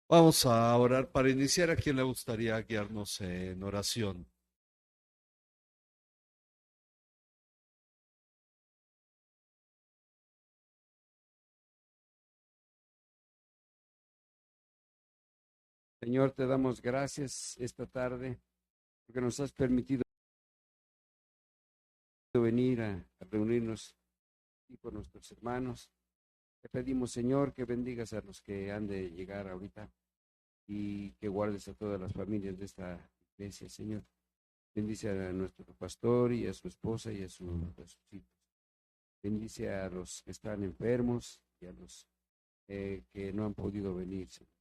Vamos a orar para iniciar. ¿A quién le gustaría guiarnos en oración? Señor, te damos gracias esta tarde porque nos has permitido venir a reunirnos aquí con nuestros hermanos. Te pedimos, Señor, que bendigas a los que han de llegar ahorita y que guardes a todas las familias de esta iglesia, Señor. Bendice a nuestro pastor y a su esposa y a sus hijos. Bendice a los que están enfermos y a los que no han podido venir, Señor.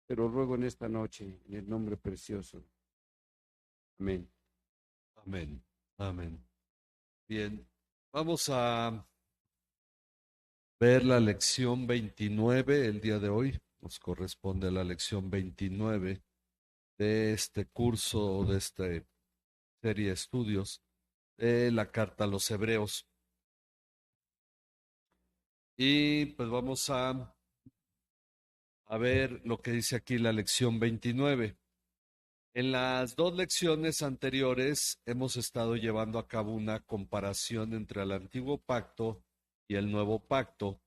Pero ruego en esta noche, en el nombre precioso. Amén. Amén. Amén. Bien, vamos a ver la lección 29 el día de hoy. Nos corresponde la lección 29 de este curso, de esta serie de estudios de la carta a los Hebreos. Y pues vamos a ver lo que dice aquí la lección 29. En las dos lecciones anteriores hemos estado llevando a cabo una comparación entre el antiguo pacto y el nuevo pacto,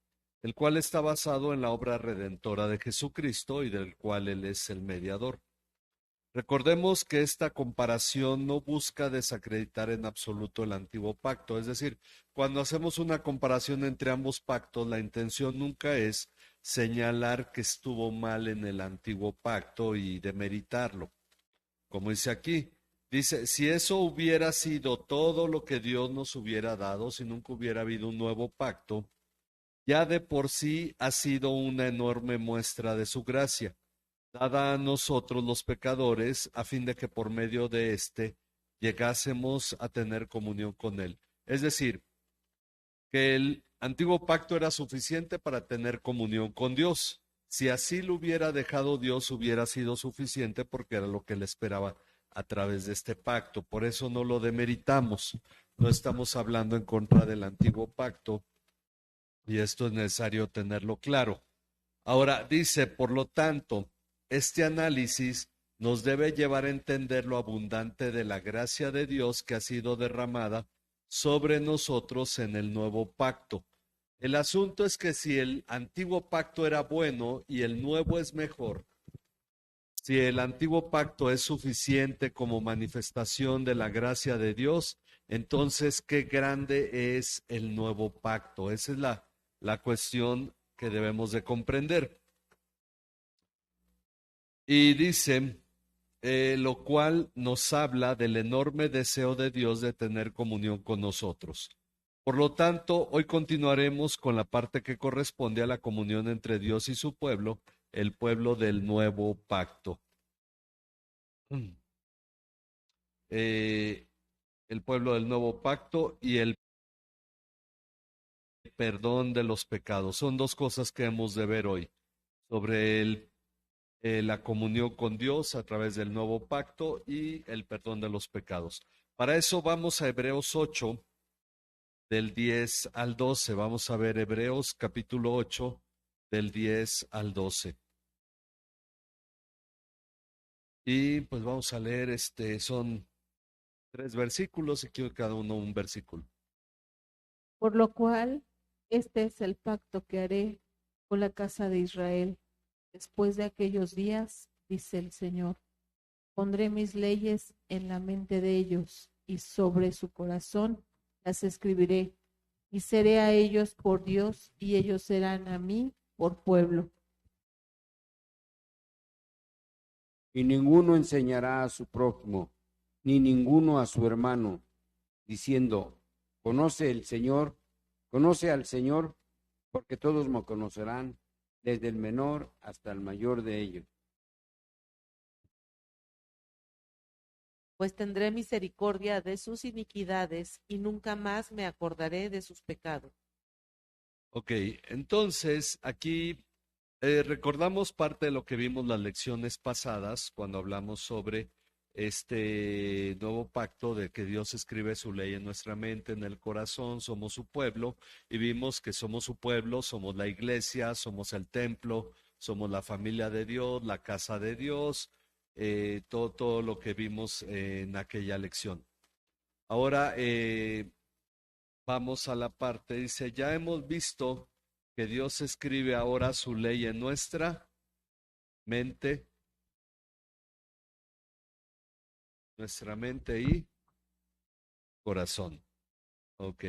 el cual está basado en la obra redentora de Jesucristo y del cual Él es el mediador. Recordemos que esta comparación no busca desacreditar en absoluto el antiguo pacto, es decir, cuando hacemos una comparación entre ambos pactos, la intención nunca es señalar que estuvo mal en el antiguo pacto y demeritarlo. Como dice aquí, dice, si eso hubiera sido todo lo que Dios nos hubiera dado, si nunca hubiera habido un nuevo pacto, ya de por sí ha sido una enorme muestra de su gracia, dada a nosotros los pecadores, a fin de que por medio de éste llegásemos a tener comunión con Él. Es decir, que el antiguo pacto era suficiente para tener comunión con Dios. Si así lo hubiera dejado Dios, hubiera sido suficiente porque era lo que él esperaba a través de este pacto. Por eso no lo demeritamos. No estamos hablando en contra del antiguo pacto y esto es necesario tenerlo claro. Ahora dice, por lo tanto, este análisis nos debe llevar a entender lo abundante de la gracia de Dios que ha sido derramada sobre nosotros en el nuevo pacto. El asunto es que si el antiguo pacto era bueno y el nuevo es mejor, si el antiguo pacto es suficiente como manifestación de la gracia de Dios, entonces qué grande es el nuevo pacto. Esa es la cuestión que debemos de comprender. Y dice, lo cual nos habla del enorme deseo de Dios de tener comunión con nosotros. Por lo tanto, hoy continuaremos con la parte que corresponde a la comunión entre Dios y su pueblo, el pueblo del nuevo pacto. Eh, el pueblo del nuevo pacto y el perdón de los pecados. Son dos cosas que hemos de ver hoy sobre la comunión con Dios a través del nuevo pacto y el perdón de los pecados. Para eso vamos a Hebreos 8, del 10 al 12. Vamos a ver Hebreos capítulo 8, del 10 al 12. Y pues vamos a leer, son tres versículos y quiero cada uno un versículo. Por lo cual, este es el pacto que haré con la casa de Israel. Después de aquellos días, dice el Señor, pondré mis leyes en la mente de ellos y sobre su corazón las escribiré y seré a ellos por Dios y ellos serán a mí por pueblo. Y ninguno enseñará a su prójimo, ni ninguno a su hermano, diciendo, conoce al Señor, porque todos me conocerán, desde el menor hasta el mayor de ellos. Pues tendré misericordia de sus iniquidades y nunca más me acordaré de sus pecados. Ok, entonces aquí recordamos parte de lo que vimos las lecciones pasadas cuando hablamos sobre este nuevo pacto de que Dios escribe su ley en nuestra mente, en el corazón, somos su pueblo y vimos que somos su pueblo, somos la iglesia, somos el templo, somos la familia de Dios, la casa de Dios, todo lo que vimos en aquella lección. Ahora vamos a la parte, dice, ya hemos visto que Dios escribe ahora su ley en nuestra mente y corazón. Ok.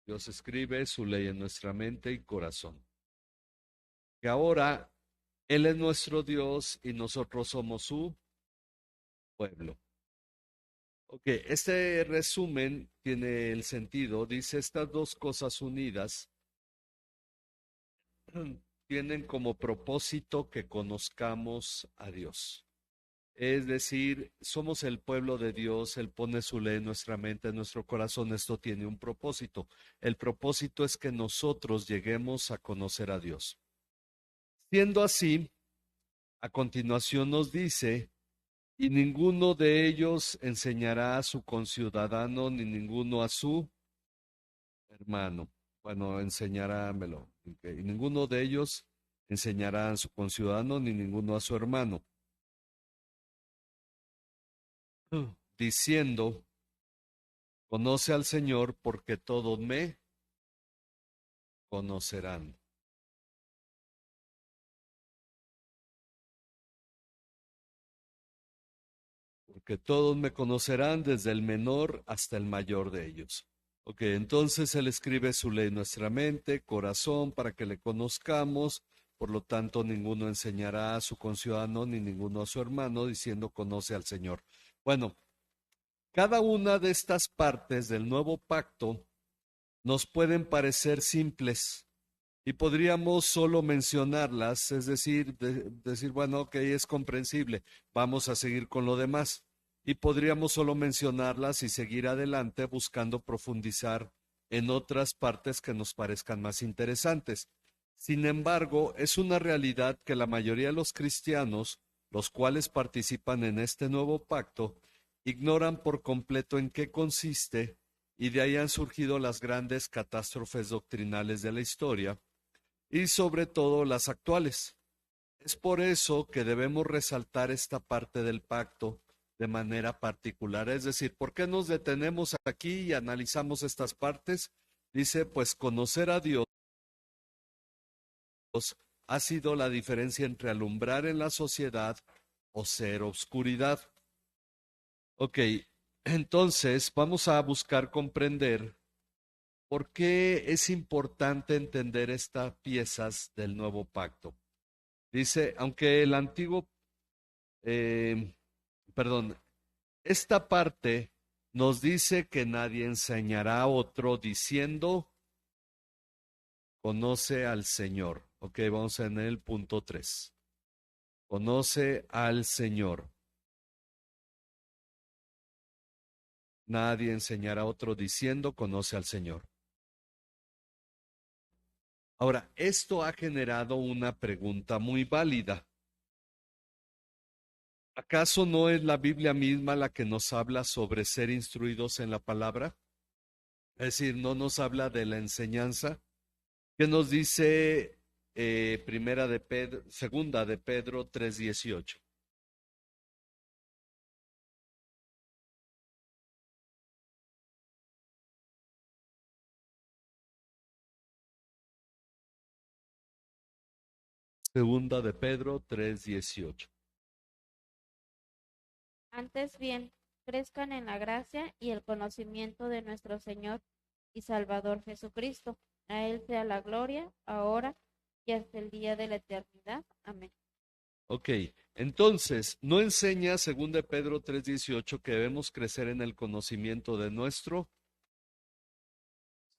Dios escribe su ley en nuestra mente y corazón. Que ahora Él es nuestro Dios y nosotros somos su pueblo. Ok, este resumen tiene el sentido, dice, estas dos cosas unidas tienen como propósito que conozcamos a Dios. Es decir, somos el pueblo de Dios, Él pone su ley en nuestra mente, en nuestro corazón, esto tiene un propósito. El propósito es que nosotros lleguemos a conocer a Dios. Siendo así, a continuación nos dice, y ninguno de ellos enseñará a su conciudadano, ni ninguno a su hermano. Bueno, enseñarámelo. Y ninguno de ellos enseñará a su conciudadano, ni ninguno a su hermano. Diciendo, conoce al Señor, porque todos me conocerán. Porque todos me conocerán, desde el menor hasta el mayor de ellos. Ok, entonces Él escribe su ley en nuestra mente, corazón, para que le conozcamos. Por lo tanto, ninguno enseñará a su conciudadano ni ninguno a su hermano, diciendo, conoce al Señor. Bueno, cada una de estas partes del nuevo pacto nos pueden parecer simples y podríamos solo mencionarlas, es decir, decir, bueno, ok, es comprensible, vamos a seguir con lo demás. Y podríamos solo mencionarlas y seguir adelante buscando profundizar en otras partes que nos parezcan más interesantes. Sin embargo, es una realidad que la mayoría de los cristianos, los cuales participan en este nuevo pacto, ignoran por completo en qué consiste, y de ahí han surgido las grandes catástrofes doctrinales de la historia, y sobre todo las actuales. Es por eso que debemos resaltar esta parte del pacto de manera particular. Es decir, ¿por qué nos detenemos aquí y analizamos estas partes? Dice, pues conocer a Dios ha sido la diferencia entre alumbrar en la sociedad o ser obscuridad. Ok, entonces vamos a buscar comprender por qué es importante entender estas piezas del nuevo pacto. Dice, aunque el antiguo, eh, perdón, esta parte nos dice que nadie enseñará a otro diciendo, conoce al Señor. Ok, vamos en el punto 3. Conoce al Señor. Nadie enseñará a otro diciendo, conoce al Señor. Ahora, esto ha generado una pregunta muy válida. ¿Acaso no es la Biblia misma la que nos habla sobre ser instruidos en la palabra? Es decir, no nos habla de la enseñanza. ¿Qué nos dice segunda de Pedro 3:18? Segunda de Pedro 3:18. Antes bien, crezcan en la gracia y el conocimiento de nuestro Señor y Salvador Jesucristo. A Él sea la gloria, ahora y hasta el día de la eternidad. Amén. Ok, entonces, ¿no enseña segunda de Pedro 3:18 que debemos crecer en el conocimiento de nuestro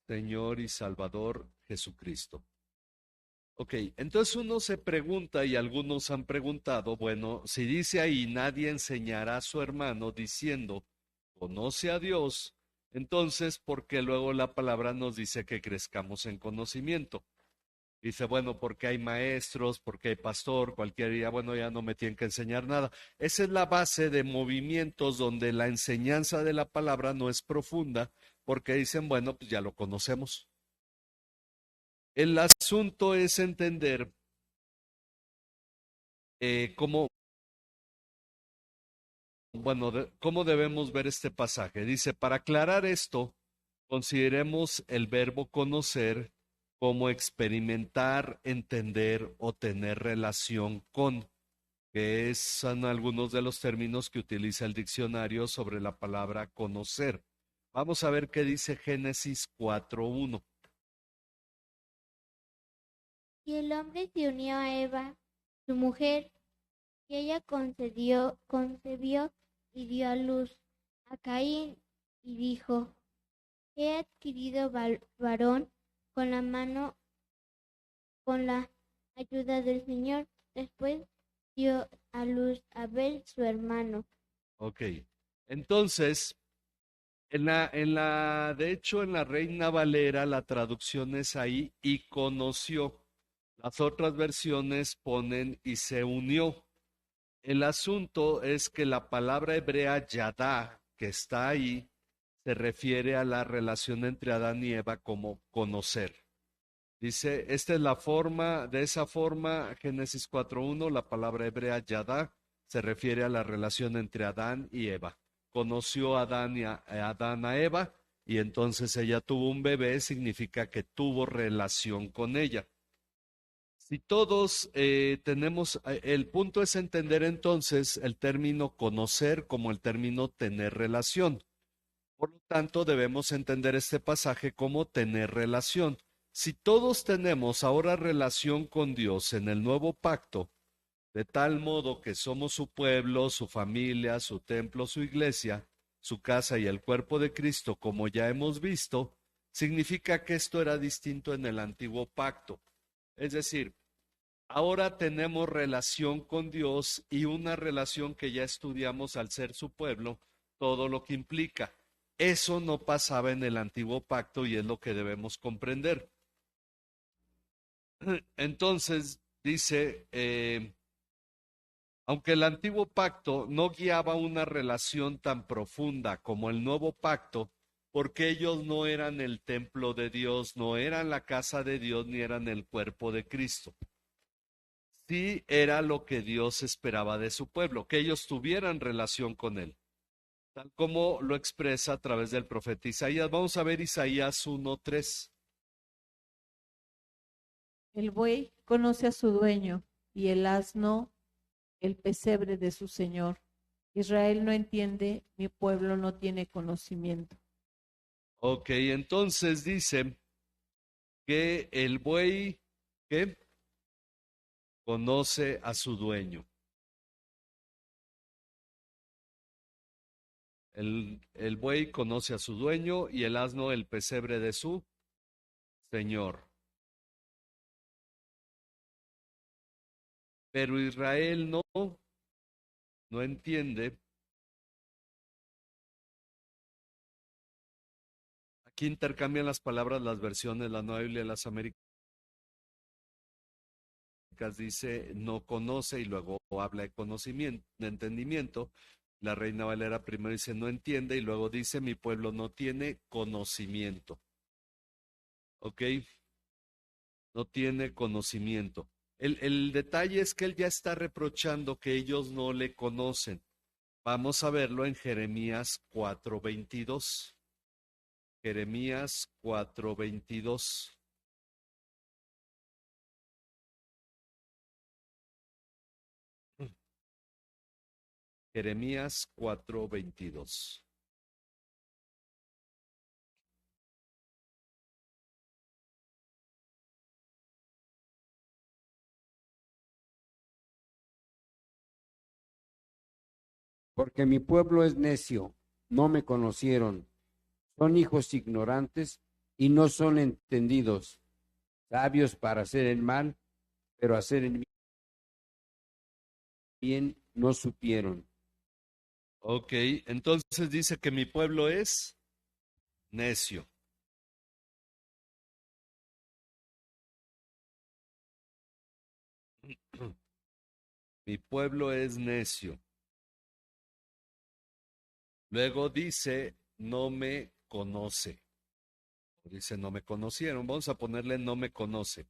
Señor y Salvador Jesucristo? Ok, entonces uno se pregunta, y algunos han preguntado, bueno, si dice ahí, nadie enseñará a su hermano diciendo, conoce a Dios, entonces, ¿por qué luego la palabra nos dice que crezcamos en conocimiento? Dice, bueno, porque hay maestros, porque hay pastor, cualquier día, bueno, ya no me tienen que enseñar nada. Esa es la base de movimientos donde la enseñanza de la palabra no es profunda, porque dicen, bueno, pues ya lo conocemos. El asunto es entender cómo, cómo debemos ver este pasaje. Dice, para aclarar esto, consideremos el verbo conocer como experimentar, entender o tener relación con, son algunos de los términos que utiliza el diccionario sobre la palabra conocer. Vamos a ver qué dice Génesis 4:1. Y el hombre se unió a Eva, su mujer, y ella concebió y dio a luz a Caín, y dijo: He adquirido varón con con la ayuda del Señor. Después dio a luz a Abel, su hermano. Ok, entonces, de hecho, en la Reina Valera, la traducción es ahí y conoció. Las otras versiones ponen y se unió. El asunto es que la palabra hebrea yadá, que está ahí, se refiere a la relación entre Adán y Eva como conocer. Dice, esta es la forma, de esa forma, Génesis 4:1, la palabra hebrea yadá se refiere a la relación entre Adán y Eva. Conoció Adán a Eva y entonces ella tuvo un bebé, significa que tuvo relación con ella. Si todos el punto es entender entonces el término conocer como el término tener relación. Por lo tanto, debemos entender este pasaje como tener relación. Si todos tenemos ahora relación con Dios en el nuevo pacto, de tal modo que somos su pueblo, su familia, su templo, su iglesia, su casa y el cuerpo de Cristo, como ya hemos visto, significa que esto era distinto en el antiguo pacto. Es decir, ahora tenemos relación con Dios y una relación que ya estudiamos al ser su pueblo, todo lo que implica. Eso no pasaba en el antiguo pacto y es lo que debemos comprender. Entonces, dice, aunque el antiguo pacto no guiaba una relación tan profunda como el nuevo pacto, porque ellos no eran el templo de Dios, no eran la casa de Dios, ni eran el cuerpo de Cristo. Sí era lo que Dios esperaba de su pueblo, que ellos tuvieran relación con él, tal como lo expresa a través del profeta Isaías. Vamos a ver Isaías 1:3. El buey conoce a su dueño y el asno el pesebre de su señor. Israel no entiende, mi pueblo no tiene conocimiento. Ok, entonces dice que el buey, ¿qué? Conoce a su dueño. El buey conoce a su dueño y el asno el pesebre de su señor. Pero Israel no entiende. Aquí intercambian las palabras, las versiones, la Nueva Biblia de las Américas dice no conoce y luego habla de conocimiento, de entendimiento. La Reina Valera primero dice no entiende y luego dice mi pueblo no tiene conocimiento. ¿Ok? No tiene conocimiento. El detalle es que él ya está reprochando que ellos no le conocen. Vamos a verlo en Jeremías 4:22. Jeremías 4:22. Jeremías 4:22. Porque mi pueblo es necio, no me conocieron, son hijos ignorantes y no son entendidos, sabios para hacer el mal, pero hacer el bien no supieron. Ok, entonces dice que mi pueblo es necio. Mi pueblo es necio. Luego dice, no me conoce. Dice, no me conocieron. Vamos a ponerle no me conoce.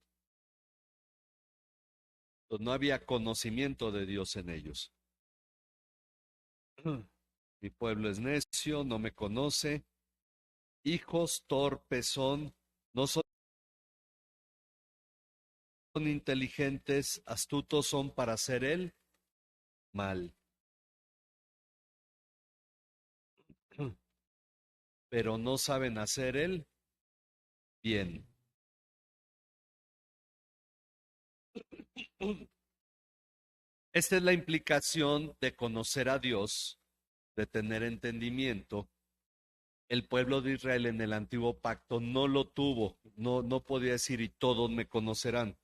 Entonces, no había conocimiento de Dios en ellos. Mi pueblo es necio, no me conoce. Hijos torpes son, no son inteligentes, astutos son para hacer el mal. Pero no saben hacer el bien. Esta es la implicación de conocer a Dios, de tener entendimiento. El pueblo de Israel en el antiguo pacto no lo tuvo, no podía decir y todos me conocerán.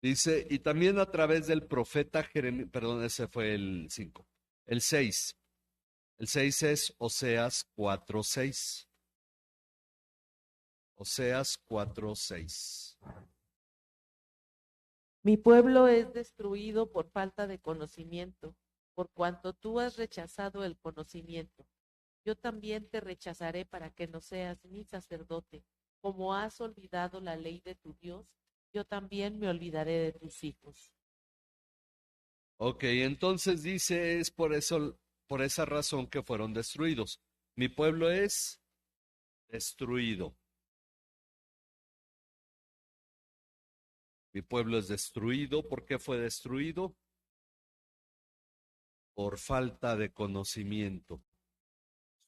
Dice, y también a través del profeta Jeremías, perdón, ese fue el 5. El 6. El 6 es Oseas 4:6. Oseas 4:6. Mi pueblo es destruido por falta de conocimiento, por cuanto tú has rechazado el conocimiento. Yo también te rechazaré para que no seas mi sacerdote. Como has olvidado la ley de tu Dios, yo también me olvidaré de tus hijos. Ok, entonces dice, es por eso, por esa razón que fueron destruidos. Mi pueblo es destruido. Mi pueblo es destruido. ¿Por qué fue destruido? Por falta de conocimiento.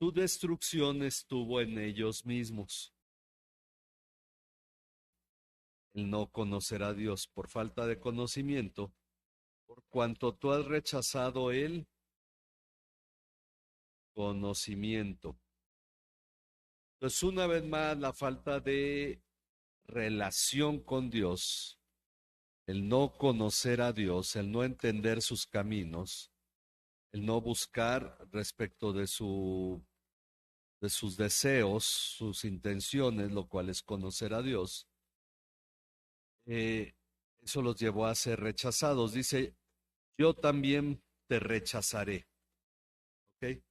Su destrucción estuvo en ellos mismos. El no conocer a Dios por falta de conocimiento, por cuanto tú has rechazado el conocimiento. Entonces, una vez más, la falta de relación con Dios, el no conocer a Dios, el no entender sus caminos, el no buscar respecto de sus deseos, sus intenciones, lo cual es conocer a Dios, eso los llevó a ser rechazados. Dice, yo también te rechazaré. ¿Ok?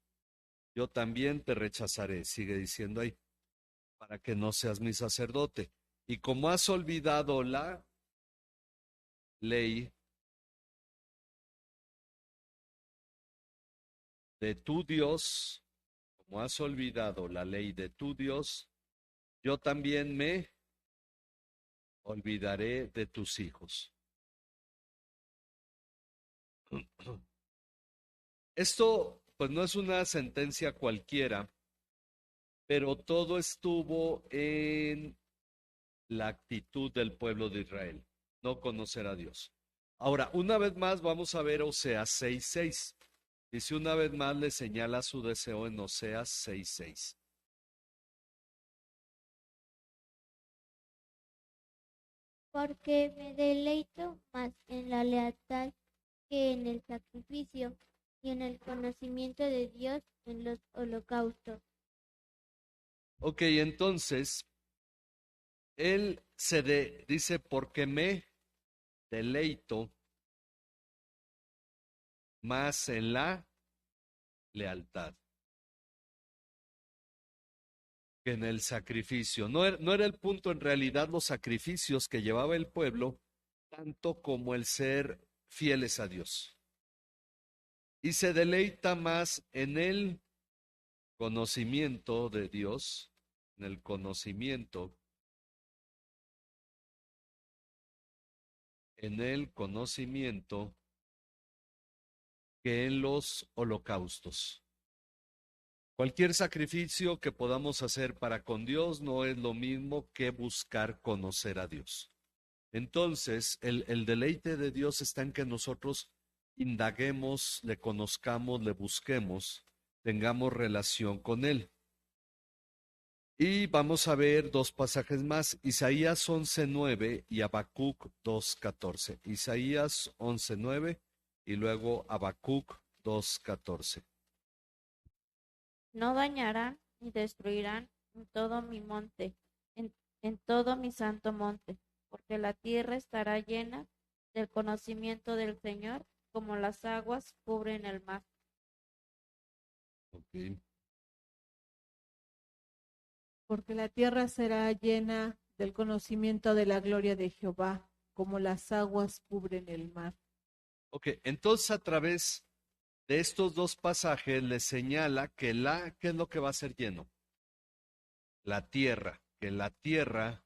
Yo también te rechazaré, sigue diciendo ahí, para que no seas mi sacerdote. Y como has olvidado la ley de tu Dios, como has olvidado la ley de tu Dios, yo también me olvidaré de tus hijos. Esto, pues no es una sentencia cualquiera, pero todo estuvo en la actitud del pueblo de Israel, no conocer a Dios. Ahora, una vez más vamos a ver Oseas 6:6. Dice, una vez más le señala su deseo en Oseas 6:6. Porque me deleito más en la lealtad que en el sacrificio, y en el conocimiento de Dios en los holocaustos. Ok, entonces, él dice, porque me deleito más en la lealtad que en el sacrificio. No era el punto en realidad los sacrificios que llevaba el pueblo, tanto como el ser fieles a Dios. Y se deleita más en el conocimiento de Dios, en el conocimiento, que en los holocaustos. Cualquier sacrificio que podamos hacer para con Dios no es lo mismo que buscar conocer a Dios. Entonces, el deleite de Dios está en que nosotros indaguemos, le conozcamos, le busquemos, tengamos relación con Él. Y vamos a ver dos pasajes más, Isaías 11:9 y Habacuc 2:14. Isaías 11:9 y luego Habacuc 2:14. No dañarán ni destruirán en todo mi monte, en todo mi santo monte, porque la tierra estará llena del conocimiento del Señor, como las aguas cubren el mar. Okay. Porque la tierra será llena del conocimiento de la gloria de Jehová, como las aguas cubren el mar. Ok, entonces a través de estos dos pasajes le señala que ¿qué es lo que va a ser lleno? La tierra, que la tierra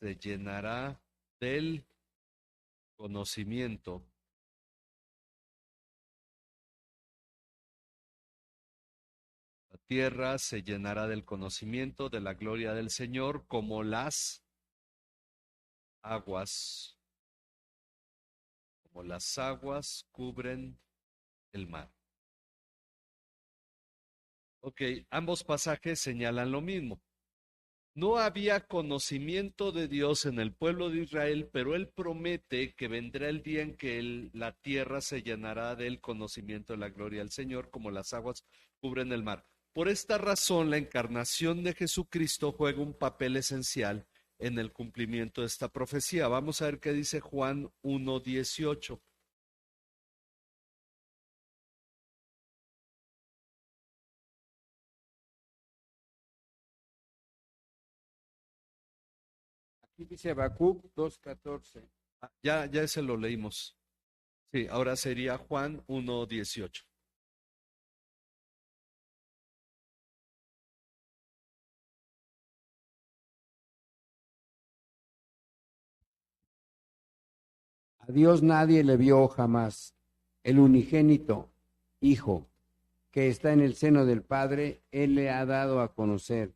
se llenará del conocimiento. La tierra se llenará del conocimiento de la gloria del Señor como aguas, como las aguas cubren el mar. Ok, ambos pasajes señalan lo mismo. No había conocimiento de Dios en el pueblo de Israel, pero Él promete que vendrá el día en que la tierra se llenará del conocimiento de la gloria del Señor, como las aguas cubren el mar. Por esta razón, la encarnación de Jesucristo juega un papel esencial en el cumplimiento de esta profecía. Vamos a ver qué dice Juan 1:18. Aquí dice Habacuc 2:14. Ya ese lo leímos. Sí, ahora sería Juan 1:18. A Dios nadie le vio jamás. El unigénito Hijo que está en el seno del Padre, Él le ha dado a conocer.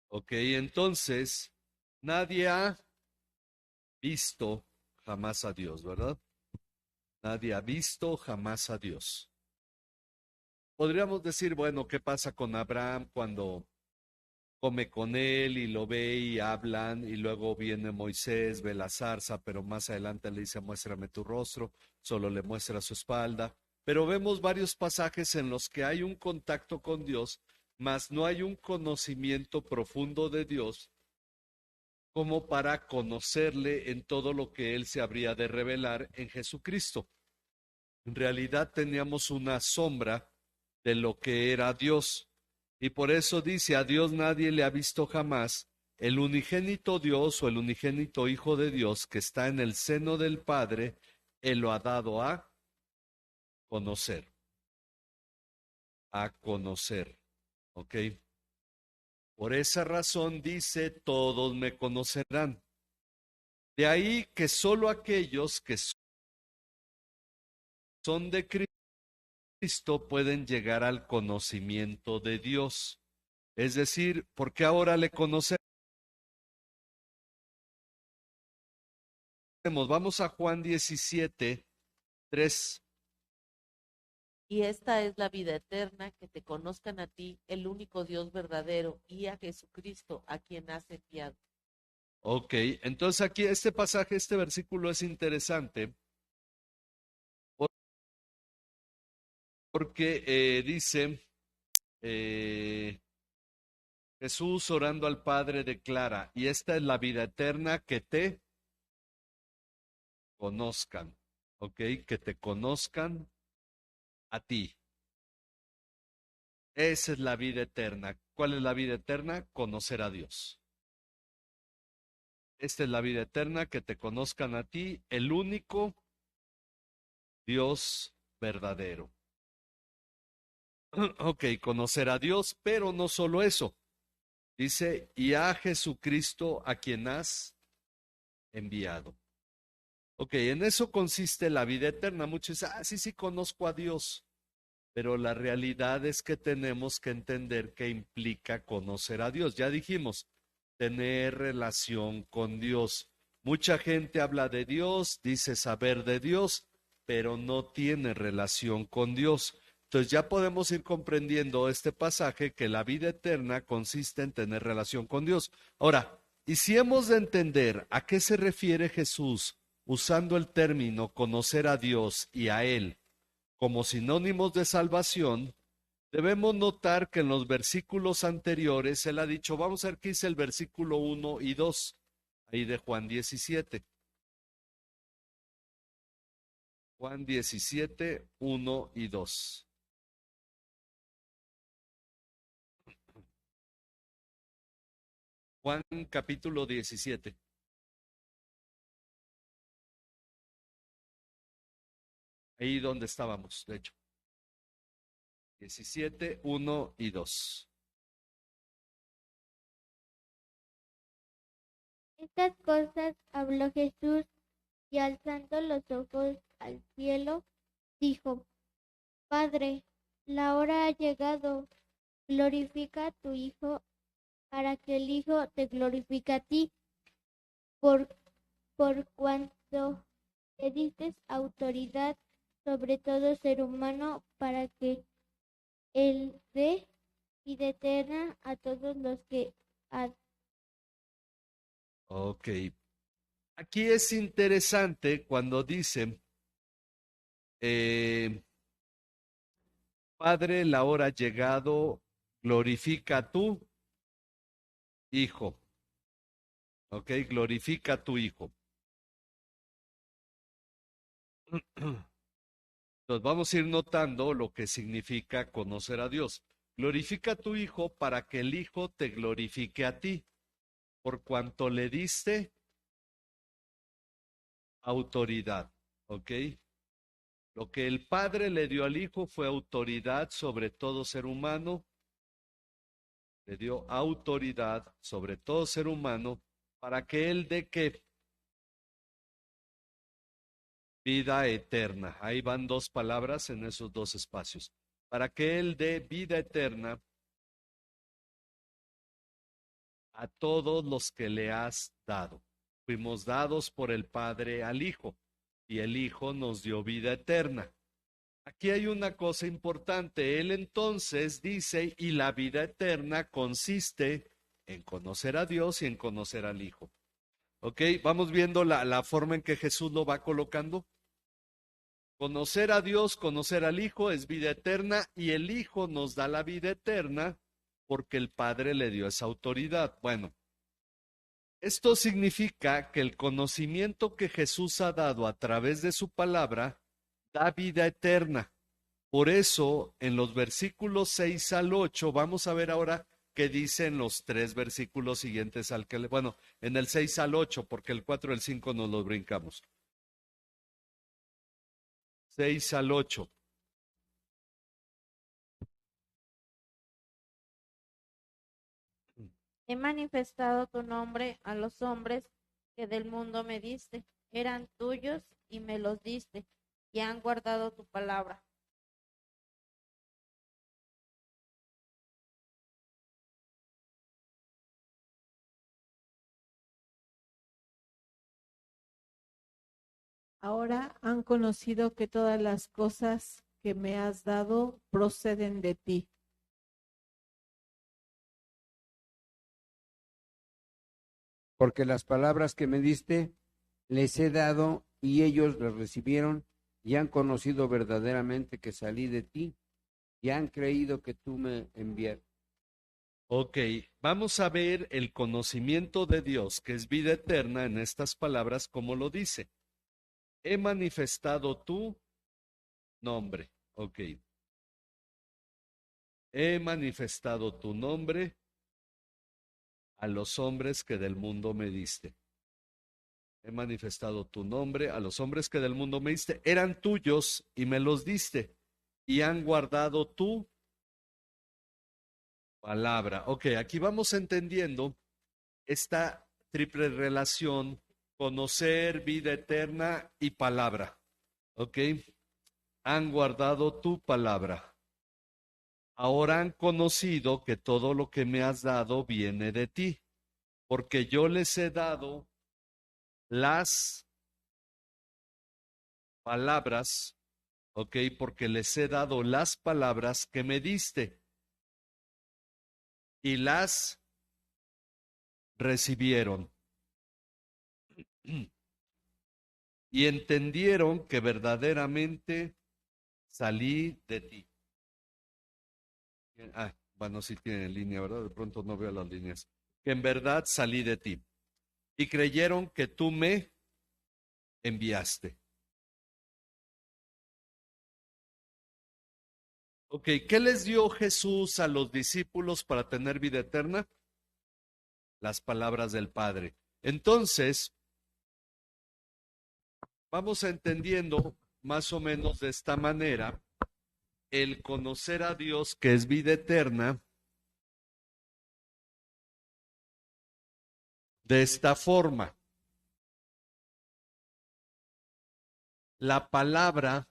Ok, entonces, nadie ha visto jamás a Dios, ¿verdad? Nadie ha visto jamás a Dios. Podríamos decir, bueno, ¿qué pasa con Abraham cuando come con él y lo ve y hablan y luego viene Moisés, ve la zarza, pero más adelante le dice, muéstrame tu rostro, solo le muestra su espalda? Pero vemos varios pasajes en los que hay un contacto con Dios, mas no hay un conocimiento profundo de Dios como para conocerle en todo lo que Él se habría de revelar en Jesucristo. En realidad teníamos una sombra de lo que era Dios. Y por eso dice, a Dios nadie le ha visto jamás. El unigénito Dios o el unigénito Hijo de Dios que está en el seno del Padre, Él lo ha dado a conocer. A conocer. ¿Ok? Por esa razón dice, todos me conocerán. De ahí que solo aquellos que son de Cristo pueden llegar al conocimiento de Dios. Es decir, porque ahora le conocemos. Vamos a Juan 17:3. Y esta es la vida eterna, que te conozcan a ti, el único Dios verdadero, y a Jesucristo, a quien has enviado. Ok, entonces aquí este pasaje, este versículo es interesante porque dice, Jesús orando al Padre declara, y esta es la vida eterna, que te conozcan, ok, que te conozcan a ti. Esa es la vida eterna. ¿Cuál es la vida eterna? Conocer a Dios. Esta es la vida eterna, que te conozcan a ti, el único Dios verdadero. Ok, conocer a Dios, pero no solo eso. Dice, y a Jesucristo a quien has enviado. Ok, en eso consiste la vida eterna. Muchos dicen, sí, conozco a Dios. Pero la realidad es que tenemos que entender qué implica conocer a Dios. Ya dijimos, tener relación con Dios. Mucha gente habla de Dios, dice saber de Dios, pero no tiene relación con Dios. Entonces ya podemos ir comprendiendo este pasaje, que la vida eterna consiste en tener relación con Dios. Ahora, y si hemos de entender a qué se refiere Jesús usando el término conocer a Dios y a Él como sinónimos de salvación, debemos notar que en los versículos anteriores Él ha dicho, vamos a ver qué dice el versículo 1 y 2, ahí de Juan 17. Juan 17, 1 y 2. Juan capítulo 17. Ahí donde estábamos, de hecho. 17, 1 y 2. Estas cosas habló Jesús y alzando los ojos al cielo, dijo: Padre, la hora ha llegado, glorifica a tu Hijo, para que el Hijo te glorifique a ti, por cuanto le diste autoridad sobre todo ser humano, para que Él dé vida eterna a todos los que ha. Ok. Aquí es interesante cuando dicen, Padre, la hora ha llegado, glorifica a tu Hijo. Ok, glorifica a tu Hijo. Entonces vamos a ir notando lo que significa conocer a Dios. Glorifica a tu Hijo para que el Hijo te glorifique a ti, por cuanto le diste autoridad. ¿Ok? Lo que el Padre le dio al Hijo fue autoridad sobre todo ser humano. Le dio autoridad sobre todo ser humano para que Él dé que vida eterna. Ahí van dos palabras en esos dos espacios. Para que Él dé vida eterna a todos los que le has dado. Fuimos dados por el Padre al Hijo y el Hijo nos dio vida eterna. Aquí hay una cosa importante. Él entonces dice, y la vida eterna consiste en conocer a Dios y en conocer al Hijo. ¿Ok? Vamos viendo la forma en que Jesús lo va colocando. Conocer a Dios, conocer al Hijo es vida eterna y el Hijo nos da la vida eterna porque el Padre le dio esa autoridad. Bueno, esto significa que el conocimiento que Jesús ha dado a través de su palabra da vida eterna. Por eso, en los versículos 6 al 8, vamos a ver ahora qué dicen los tres versículos siguientes al que bueno, en el 6 al 8, porque el 4 y el 5 nos los brincamos. 6 al 8. He manifestado tu nombre a los hombres que del mundo me diste. Eran tuyos y me los diste, y han guardado tu palabra. Ahora han conocido que todas las cosas que me has dado proceden de ti. Porque las palabras que me diste les he dado y ellos las recibieron y han conocido verdaderamente que salí de ti y han creído que tú me enviaste. Ok, vamos a ver el conocimiento de Dios, que es vida eterna, en estas palabras, como lo dice. He manifestado tu nombre. Ok. He manifestado tu nombre a los hombres que del mundo me diste. He manifestado tu nombre a los hombres que del mundo me diste. Eran tuyos y me los diste. Y han guardado tu palabra. Ok, aquí vamos entendiendo esta triple relación: conocer, vida eterna y palabra. Ok, han guardado tu palabra. Ahora han conocido que todo lo que me has dado viene de ti, porque yo les he dado las palabras, ok, porque les he dado las palabras que me diste y las recibieron y entendieron que verdaderamente salí de ti. Bueno, sí tienen línea, ¿verdad? De pronto no veo las líneas. Que en verdad salí de ti. Y creyeron que tú me enviaste. Ok, ¿qué les dio Jesús a los discípulos para tener vida eterna? las palabras del Padre. Entonces, vamos entendiendo más o menos de esta manera el conocer a Dios, que es vida eterna, de esta forma. La palabra,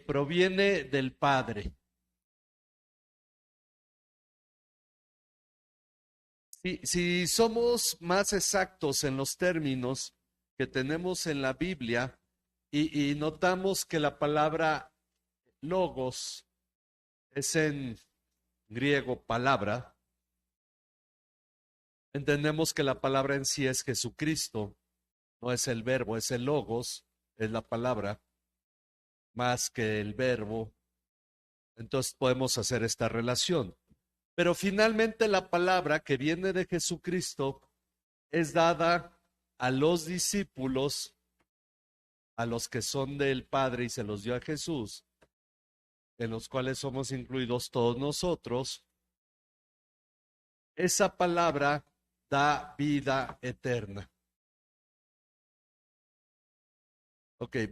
proviene del Padre. Si somos más exactos en los términos que tenemos en la Biblia y notamos que la palabra logos es en griego palabra, entendemos que la palabra en sí es Jesucristo, no es el verbo, es el logos, es la palabra, más que el verbo. Entonces podemos hacer esta relación. Pero finalmente la palabra que viene de Jesucristo es dada a los discípulos, a los que son del Padre y se los dio a Jesús, en los cuales somos incluidos todos nosotros. Esa palabra da vida eterna.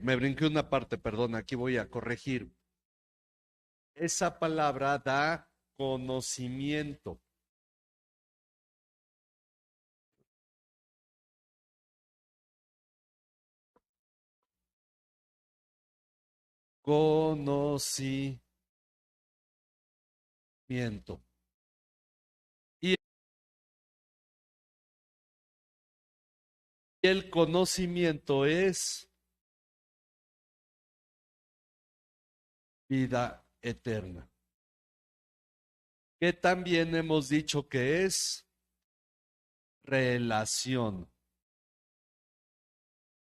Me brinqué una parte, perdón, aquí voy a corregir. Esa palabra da conocimiento. Conocimiento. Y el conocimiento es vida eterna, que también hemos dicho que es relación.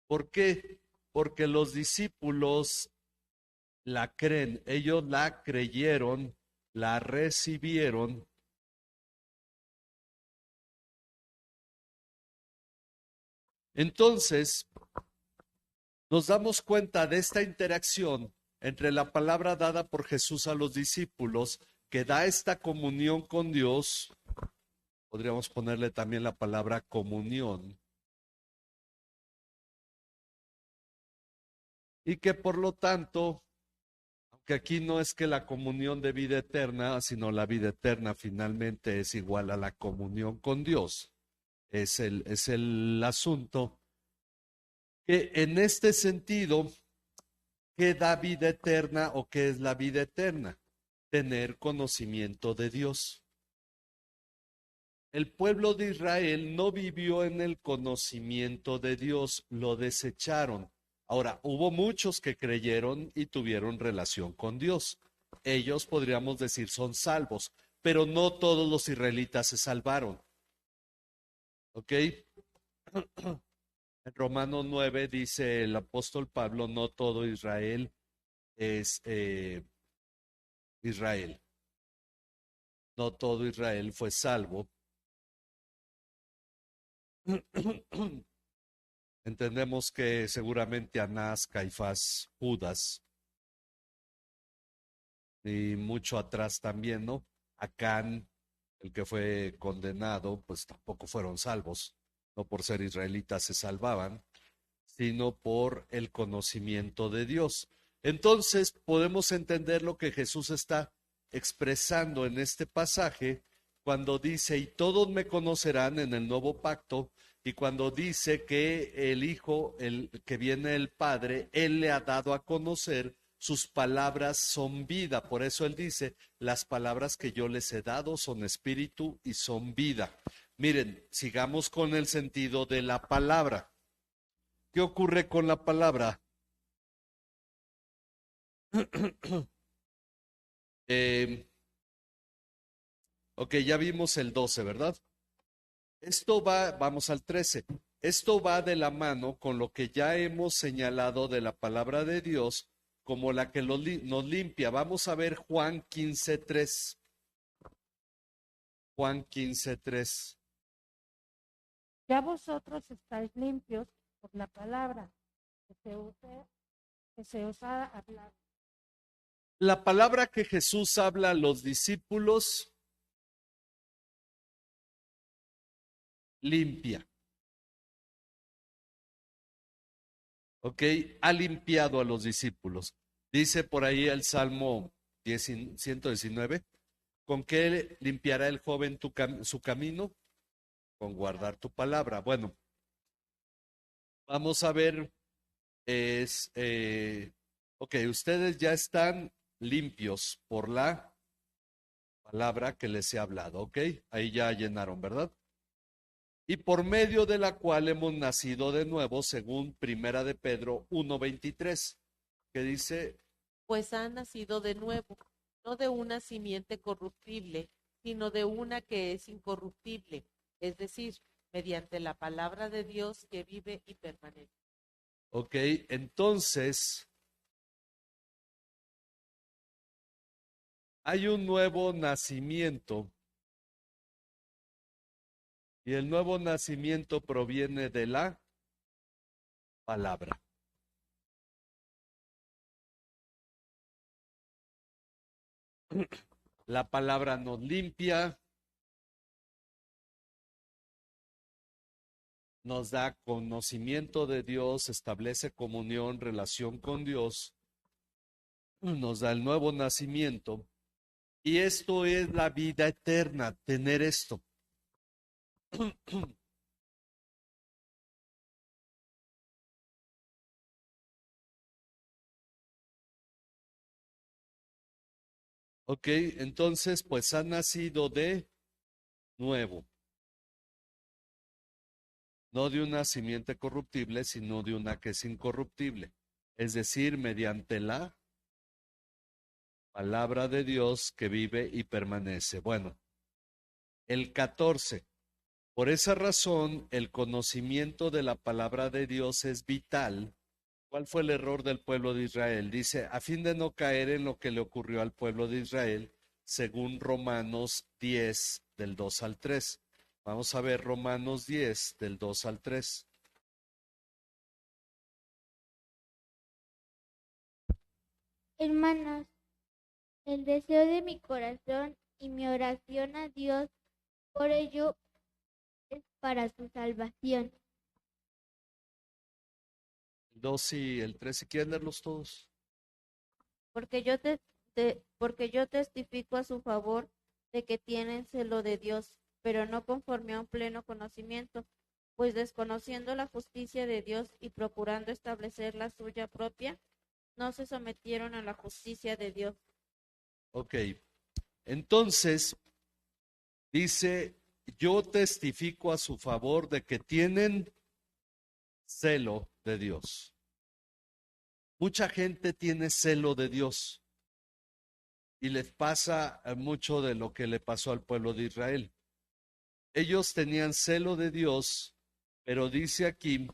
¿Por qué? Porque los discípulos la creen, ellos la creyeron, la recibieron. Entonces, nos damos cuenta de esta interacción entre la palabra dada por Jesús a los discípulos, que da esta comunión con Dios. Podríamos ponerle también la palabra comunión. Y que por lo tanto, aunque aquí no es que la comunión de vida eterna, sino la vida eterna finalmente es igual a la comunión con Dios. Es el asunto. Que en este sentido, ¿qué da vida eterna o qué es la vida eterna? Tener conocimiento de Dios. El pueblo de Israel no vivió en el conocimiento de Dios, lo desecharon. Ahora, hubo muchos que creyeron y tuvieron relación con Dios. Ellos, podríamos decir, son salvos, pero no todos los israelitas se salvaron. ¿Ok? En Romanos 9 dice el apóstol Pablo, no todo Israel es Israel. No todo Israel fue salvo. Entendemos que seguramente Anás, Caifás, Judas y mucho atrás también, ¿no? Acán, el que fue condenado, pues tampoco fueron salvos. No por ser israelitas se salvaban, sino por el conocimiento de Dios. Entonces podemos entender lo que Jesús está expresando en este pasaje cuando dice, y todos me conocerán en el nuevo pacto, y cuando dice que el Hijo, el que viene del Padre, Él le ha dado a conocer, sus palabras son vida. Por eso Él dice, las palabras que yo les he dado son espíritu y son vida. Miren, sigamos con el sentido de la palabra. ¿Qué ocurre con la palabra? Ya vimos el 12, ¿verdad? Esto va, vamos al 13. Esto va de la mano con lo que ya hemos señalado de la palabra de Dios como la que nos limpia. Vamos a ver Juan 15:3. Juan 15:3. Ya vosotros estáis limpios por la palabra que se os ha hablado. La palabra que Jesús habla a los discípulos, limpia. ¿Ok? Ha limpiado a los discípulos. Dice por ahí el Salmo 119, ¿con qué limpiará el joven su camino? Con guardar tu palabra. Bueno, vamos a ver, ok, ustedes ya están limpios por la palabra que les he hablado, ¿ok? Ahí ya llenaron, ¿verdad? Y por medio de la cual hemos nacido de nuevo, según Primera de Pedro 1:23, que dice, pues han nacido de nuevo, no de una simiente corruptible, sino de una que es incorruptible, es decir, mediante la palabra de Dios que vive y permanece. ok, entonces hay un nuevo nacimiento y el nuevo nacimiento proviene de la palabra. La palabra nos limpia, nos da conocimiento de Dios, establece comunión, relación con Dios, nos da el nuevo nacimiento. Y esto es la vida eterna, tener esto. Ok, entonces pues ha nacido de nuevo. No de una simiente corruptible, sino de una que es incorruptible. Es decir, mediante la palabra de Dios que vive y permanece. Bueno, el 14. Por esa razón, el conocimiento de la palabra de Dios es vital. ¿Cuál fue el error del pueblo de Israel? Dice, a fin de no caer en lo que le ocurrió al pueblo de Israel, según Romanos 10, del 2 al 3. Vamos a ver Romanos 10, del 2 al 3. Hermanos, el deseo de mi corazón y mi oración a Dios por ello es para su salvación. El 2 y el 3, si quieren leerlos todos. Porque yo testifico a su favor de que tienen celo de Dios, pero no conforme a un pleno conocimiento, pues desconociendo la justicia de Dios y procurando establecer la suya propia, no se sometieron a la justicia de Dios. Ok, entonces dice, yo testifico a su favor de que tienen celo de Dios. Mucha gente tiene celo de Dios y les pasa mucho de lo que le pasó al pueblo de Israel. Ellos tenían celo de Dios, pero dice aquí,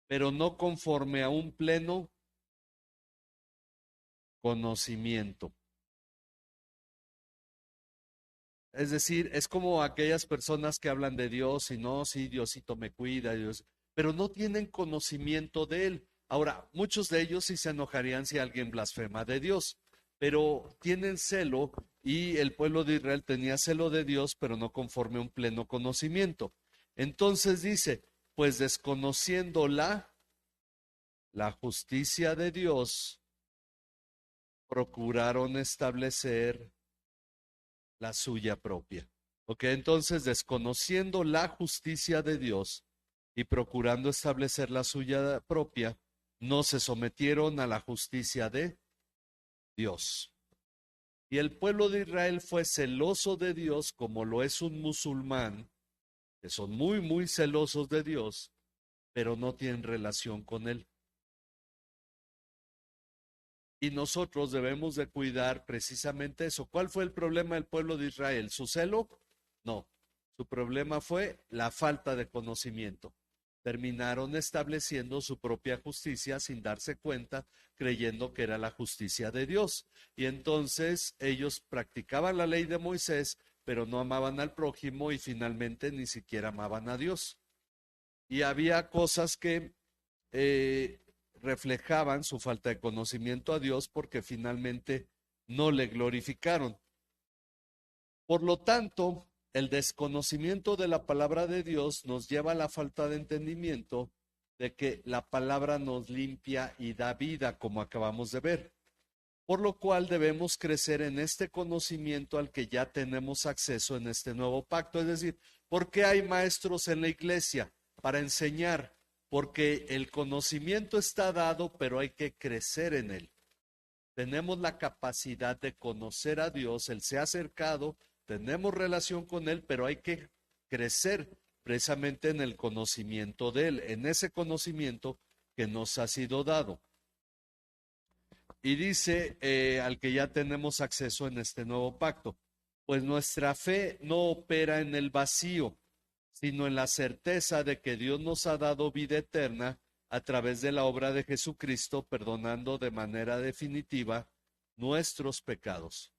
pero no conforme a un pleno conocimiento. Es decir, es como aquellas personas que hablan de Dios y no, sí, Diosito me cuida, Dios, pero no tienen conocimiento de Él. Ahora, muchos de ellos sí se enojarían si alguien blasfema de Dios, pero tienen celo y el pueblo de Israel tenía celo de Dios, pero no conforme a un pleno conocimiento. Entonces dice, pues desconociendo la justicia de Dios, procuraron establecer la suya propia. Ok, entonces desconociendo la justicia de Dios y procurando establecer la suya propia, no se sometieron a la justicia de Dios. Y el pueblo de Israel fue celoso de Dios como lo es un musulmán, que son muy, muy celosos de Dios, pero no tienen relación con Él. Y nosotros debemos de cuidar precisamente eso. ¿Cuál fue el problema del pueblo de Israel? ¿Su celo? No. Su problema fue la falta de conocimiento. Terminaron estableciendo su propia justicia sin darse cuenta, creyendo que era la justicia de Dios. Y entonces ellos practicaban la ley de Moisés, pero no amaban al prójimo y finalmente ni siquiera amaban a Dios. Y había cosas que reflejaban su falta de conocimiento a Dios porque finalmente no le glorificaron. Por lo tanto, el desconocimiento de la palabra de Dios nos lleva a la falta de entendimiento de que la palabra nos limpia y da vida, como acabamos de ver. Por lo cual debemos crecer en este conocimiento al que ya tenemos acceso en este nuevo pacto. Es decir, ¿por qué hay maestros en la iglesia? Para enseñar, porque el conocimiento está dado, pero hay que crecer en él. Tenemos la capacidad de conocer a Dios, Él se ha acercado, tenemos relación con Él, pero hay que crecer precisamente en el conocimiento de Él, en ese conocimiento que nos ha sido dado. Y dice al que ya tenemos acceso en este nuevo pacto, pues nuestra fe no opera en el vacío, sino en la certeza de que Dios nos ha dado vida eterna a través de la obra de Jesucristo, perdonando de manera definitiva nuestros pecados.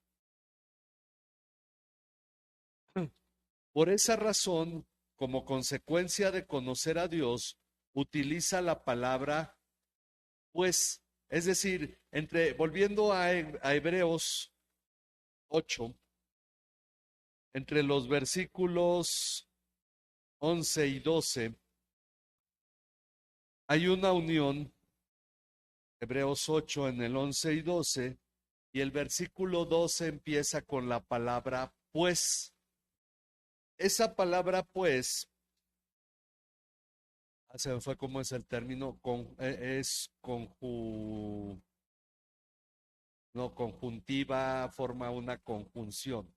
Por esa razón, como consecuencia de conocer a Dios, utiliza la palabra pues, es decir, volviendo a Hebreos 8, entre los versículos 11 y 12, hay una unión, Hebreos 8 en el 11 y 12, y el versículo 12 empieza con la palabra pues. Esa palabra pues, se me fue cómo es el término, es conjuntiva, forma una conjunción.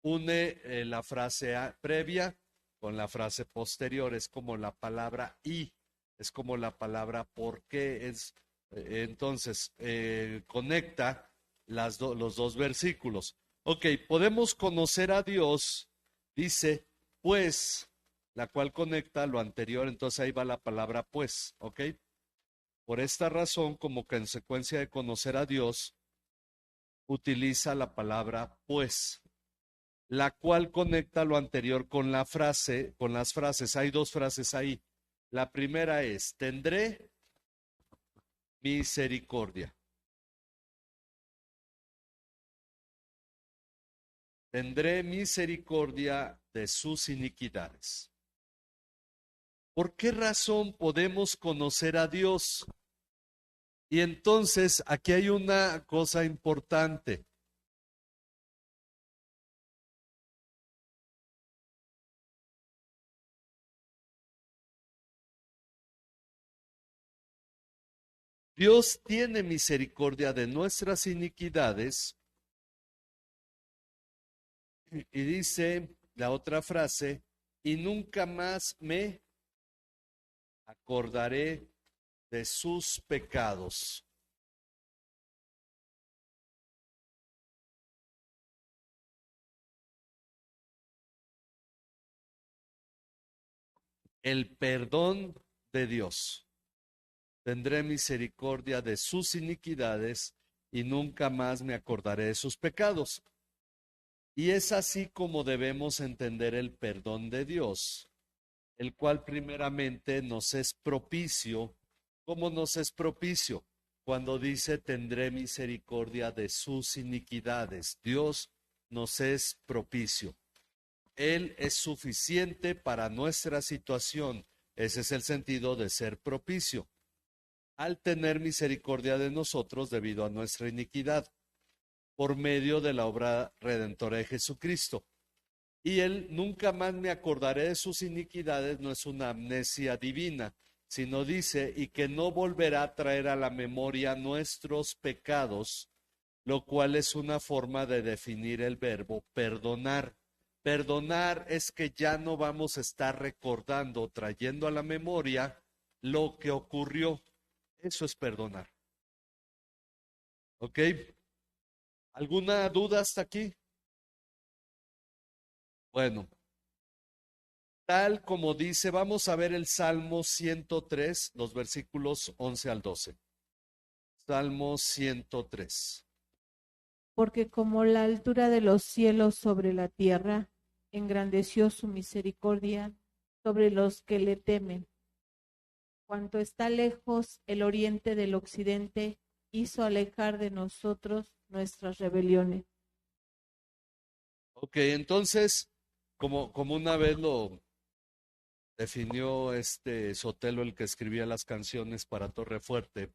Une la frase previa con la frase posterior, es como la palabra y, es como la palabra por qué, entonces conecta los dos versículos. Ok, podemos conocer a Dios, dice, pues, la cual conecta lo anterior, entonces ahí va la palabra pues, ok. Por esta razón, como consecuencia de conocer a Dios, utiliza la palabra pues, la cual conecta lo anterior con la frase, con las frases. Hay dos frases ahí. La primera es, tendré misericordia. Tendré misericordia de sus iniquidades. ¿Por qué razón podemos conocer a Dios? Y entonces aquí hay una cosa importante. Dios tiene misericordia de nuestras iniquidades. Y dice la otra frase, y nunca más me acordaré de sus pecados. El perdón de Dios. Tendré misericordia de sus iniquidades y nunca más me acordaré de sus pecados. Y es así como debemos entender el perdón de Dios, el cual primeramente nos es propicio. ¿Cómo nos es propicio? Cuando dice tendré misericordia de sus iniquidades. Dios nos es propicio. Él es suficiente para nuestra situación. Ese es el sentido de ser propicio. Al tener misericordia de nosotros debido a nuestra iniquidad, por medio de la obra redentora de Jesucristo. Y Él nunca más me acordaré de sus iniquidades, no es una amnesia divina, sino dice, y que no volverá a traer a la memoria nuestros pecados, lo cual es una forma de definir el verbo perdonar. Perdonar es que ya no vamos a estar recordando, trayendo a la memoria lo que ocurrió. Eso es perdonar. ¿Ok? ¿Alguna duda hasta aquí? Bueno, tal como dice, vamos a ver el Salmo 103, los versículos 11 al 12. Salmo 103. Porque como la altura de los cielos sobre la tierra, engrandeció su misericordia sobre los que le temen. cuanto está lejos el oriente del occidente, hizo alejar de nosotros nuestras rebeliones. Ok, entonces, como una vez lo definió Sotelo, el que escribía las canciones para Torrefuerte,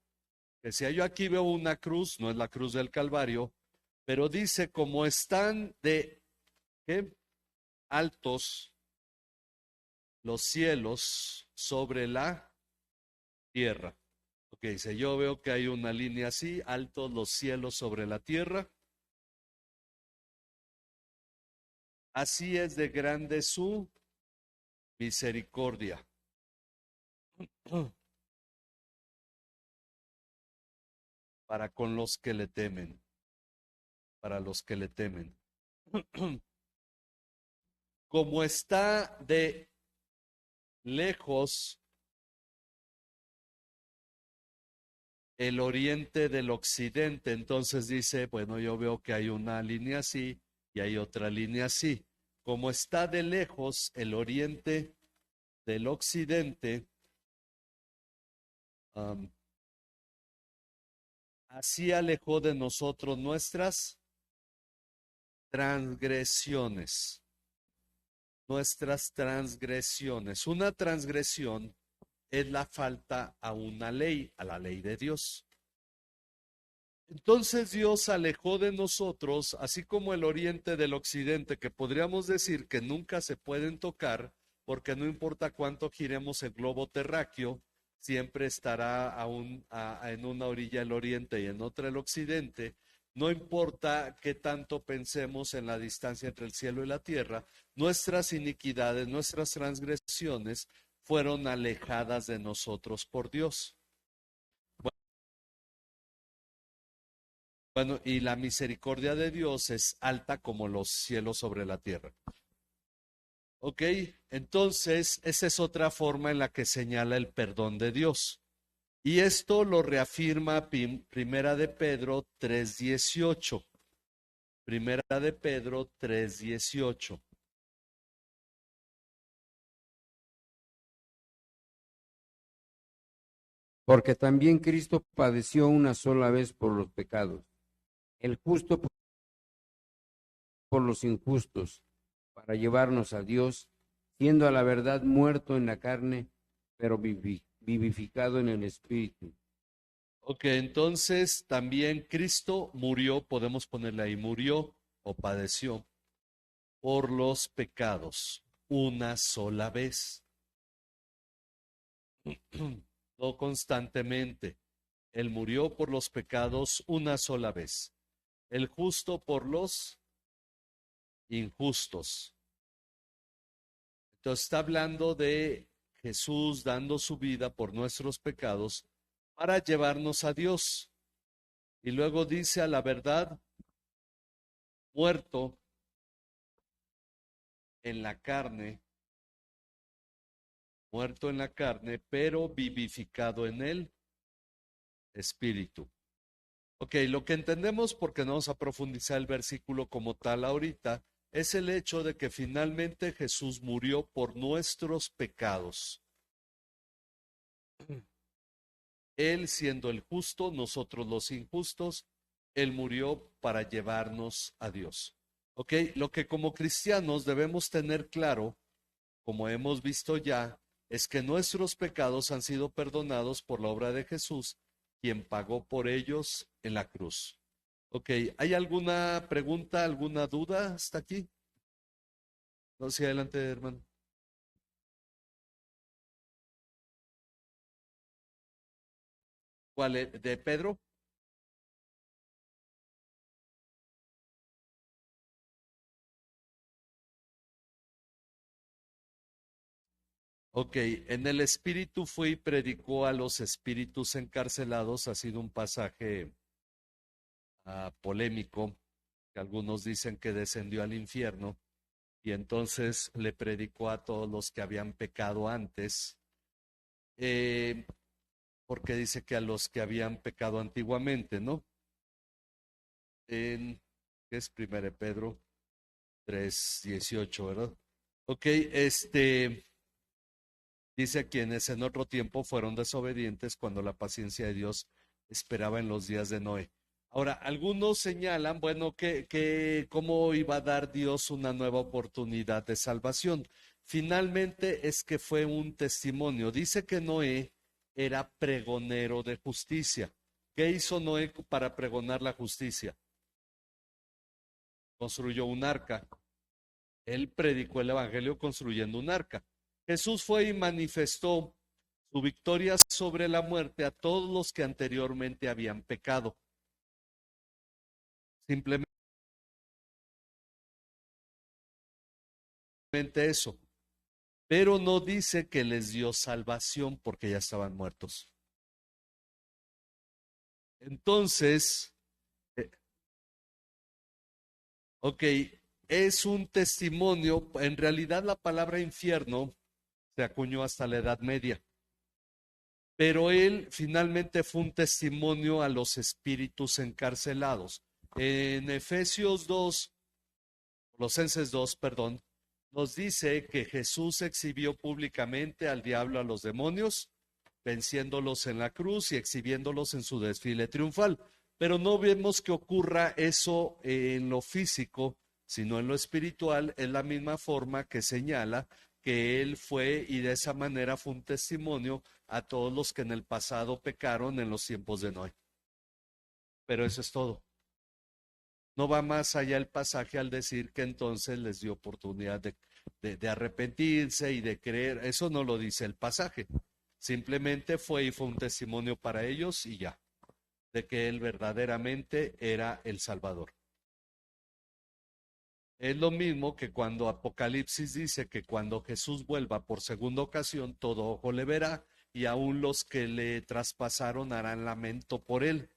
decía, yo aquí veo una cruz, no es la cruz del Calvario, pero dice, como están de ¿qué? Altos los cielos sobre la tierra. Ok, dice, yo veo que hay una línea así, altos los cielos sobre la tierra. Así es de grande su misericordia. Para con los que le temen, para los que le temen. Como está de lejos el oriente del occidente, entonces dice, bueno, yo veo que hay una línea así y hay otra línea así. Como está de lejos el oriente del occidente, así alejó de nosotros nuestras transgresiones. Nuestras transgresiones. Una transgresión es la falta a una ley, a la ley de Dios. Entonces Dios alejó de nosotros, así como el oriente del occidente, que podríamos decir que nunca se pueden tocar, porque no importa cuánto giremos el globo terráqueo, siempre estará en una orilla el oriente y en otra el occidente. No importa qué tanto pensemos en la distancia entre el cielo y la tierra, nuestras iniquidades, nuestras transgresiones fueron alejadas de nosotros por Dios. Bueno, y la misericordia de Dios es alta como los cielos sobre la tierra. Ok, entonces esa es otra forma en la que señala el perdón de Dios. Y esto lo reafirma Primera de Pedro 3:18. Primera de Pedro 3:18. Porque también Cristo padeció una sola vez por los pecados, el justo por los injustos, para llevarnos a Dios, siendo a la verdad muerto en la carne, pero vivificado en el Espíritu. Ok, entonces también Cristo murió, podemos ponerle ahí, murió o padeció por los pecados una sola vez. No constantemente. Él murió por los pecados una sola vez. El justo por los injustos. Entonces está hablando de Jesús dando su vida por nuestros pecados para llevarnos a Dios. Y luego dice a la verdad, muerto en la carne, pero vivificado en el espíritu. Ok, lo que entendemos, porque no vamos a profundizar el versículo como tal ahorita, es el hecho de que finalmente Jesús murió por nuestros pecados. Él siendo el justo, nosotros los injustos, Él murió para llevarnos a Dios. Ok, lo que como cristianos debemos tener claro, como hemos visto ya, es que nuestros pecados han sido perdonados por la obra de Jesús, quien pagó por ellos en la cruz. Ok, ¿hay alguna pregunta, alguna duda hasta aquí? No, sí, adelante, hermano. ¿Cuál es? ¿De Pedro? Ok, en el espíritu fue y predicó a los espíritus encarcelados. Ha sido un pasaje polémico, que algunos dicen que descendió al infierno y entonces le predicó a todos los que habían pecado antes, eh, porque dice que a los que habían pecado antiguamente, ¿no? ¿Qué es 1 Pedro 3:18, ¿verdad? Ok, Dice quienes en otro tiempo fueron desobedientes cuando la paciencia de Dios esperaba en los días de Noé. Ahora, algunos señalan, bueno, que cómo iba a dar Dios una nueva oportunidad de salvación. Finalmente es que fue un testimonio. Dice que Noé era pregonero de justicia. ¿Qué hizo Noé para pregonar la justicia? Construyó un arca. Él predicó el evangelio construyendo un arca. Jesús fue y manifestó su victoria sobre la muerte a todos los que anteriormente habían pecado. Simplemente eso. Pero no dice que les dio salvación porque ya estaban muertos. Entonces, ok, es un testimonio. En realidad la palabra infierno se acuñó hasta la Edad Media. Pero él finalmente fue un testimonio a los espíritus encarcelados. En Efesios 2, Colosenses 2, perdón, nos dice que Jesús exhibió públicamente al diablo, a los demonios, venciéndolos en la cruz y exhibiéndolos en su desfile triunfal. Pero no vemos que ocurra eso en lo físico, sino en lo espiritual. Es la misma forma que señala que él fue y de esa manera fue un testimonio a todos los que en el pasado pecaron en los tiempos de Noé. Pero eso es todo. No va más allá el pasaje al decir que entonces les dio oportunidad de arrepentirse y de creer. Eso no lo dice el pasaje. Simplemente fue y fue un testimonio para ellos y ya, de que él verdaderamente era el Salvador. Es lo mismo que cuando Apocalipsis dice que cuando Jesús vuelva por segunda ocasión, todo ojo le verá y aún los que le traspasaron harán lamento por él.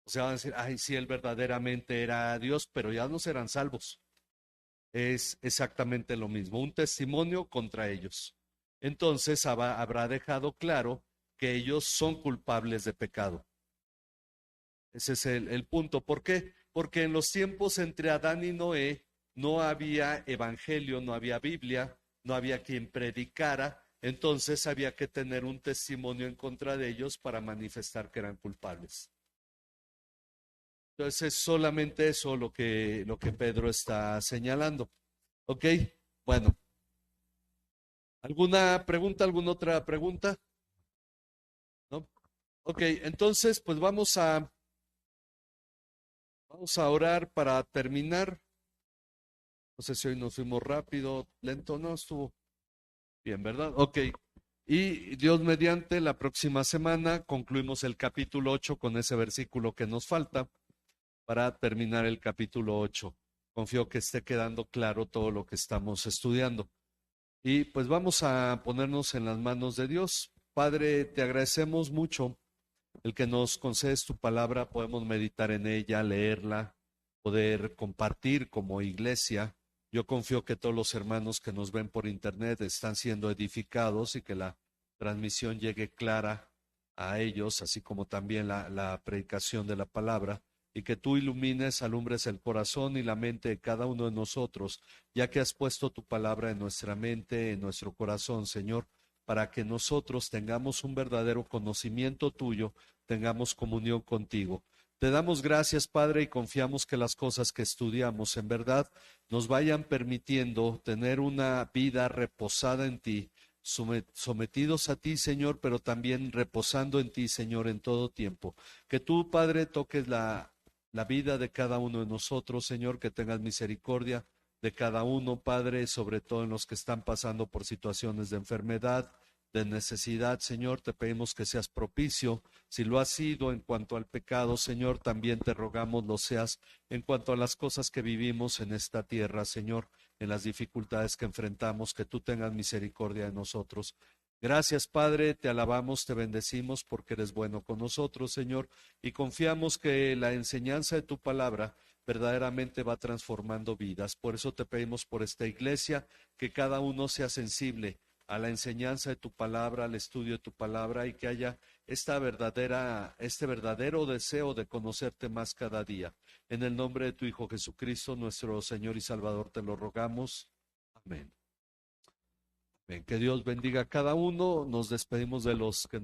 O sea, van a decir, ay, sí, él verdaderamente era Dios, pero ya no serán salvos. Es exactamente lo mismo, un testimonio contra ellos. Entonces habrá dejado claro que ellos son culpables de pecado. Ese es el punto. ¿Por qué? Porque en los tiempos entre Adán y Noé no había evangelio, no había Biblia, no había quien predicara, entonces había que tener un testimonio en contra de ellos para manifestar que eran culpables. Entonces es solamente eso lo que Pedro está señalando. ¿Ok? Bueno. ¿Alguna pregunta, alguna otra pregunta? ¿No? Ok, entonces pues vamos a orar para terminar. No sé si hoy nos fuimos rápido, lento, no, estuvo bien, ¿verdad? Ok. Y Dios mediante, la próxima semana concluimos el capítulo 8 con ese versículo que nos falta para terminar el capítulo 8. Confío que esté quedando claro todo lo que estamos estudiando. Y pues vamos a ponernos en las manos de Dios. Padre, te agradecemos mucho el que nos concedes tu palabra, podemos meditar en ella, leerla, poder compartir como iglesia. Yo confío que todos los hermanos que nos ven por internet están siendo edificados y que la transmisión llegue clara a ellos, así como también la predicación de la palabra, y que tú ilumines, alumbres el corazón y la mente de cada uno de nosotros, ya que has puesto tu palabra en nuestra mente, en nuestro corazón, Señor, para que nosotros tengamos un verdadero conocimiento tuyo, tengamos comunión contigo. Te damos gracias, Padre, y confiamos que las cosas que estudiamos en verdad nos vayan permitiendo tener una vida reposada en ti, sometidos a ti, Señor, pero también reposando en ti, Señor, en todo tiempo. Que tú, Padre, toques la vida de cada uno de nosotros, Señor, que tengas misericordia de cada uno, Padre, sobre todo en los que están pasando por situaciones de enfermedad, de necesidad, Señor, te pedimos que seas propicio. Si lo has sido en cuanto al pecado, Señor, también te rogamos lo seas en cuanto a las cosas que vivimos en esta tierra, Señor, en las dificultades que enfrentamos, que tú tengas misericordia de nosotros. Gracias, Padre, te alabamos, te bendecimos porque eres bueno con nosotros, Señor, y confiamos que la enseñanza de tu palabra verdaderamente va transformando vidas. Por eso te pedimos por esta iglesia que cada uno sea sensible a la enseñanza de tu palabra, al estudio de tu palabra, y que haya este verdadero deseo de conocerte más cada día. En el nombre de tu Hijo Jesucristo, nuestro Señor y Salvador, te lo rogamos. Amén. Ven, que Dios bendiga a cada uno. Nos despedimos de los que nos